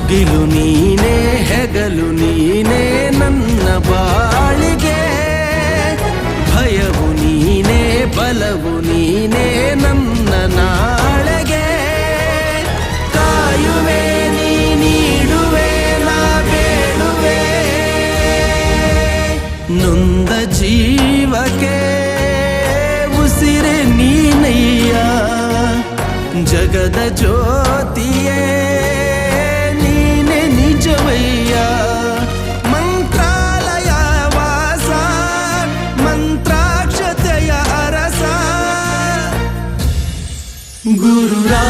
ಮುಗಿಲು ನೀನೇ ಹೆಗಲು ನೀನೇ ನನ್ನ ಬಾಳಿಗೆ, ಭಯವು ನೀನೇ ಬಲವು ನೀನೇ ನನ್ನ ನಾಳೆಗೆ. ಕಾಯುವೆ ನೀ ನೀಡುವೆ ನಾ ಬೇಡುವೆ, ನೊಂದ ಜೀವಕ್ಕೆ ಉಸಿರೆ ನೀನಯ್ಯ, ಜಗದ ಜ್ಯೋತಿಯೇ ನೀನೆ ನಿಜವಯ್ಯ. ಮಂತ್ರಾಲಯ ವಾಸ ಮಂತ್ರಾಕ್ಷತೆಯ ಅರಸ ಗುರುರಾ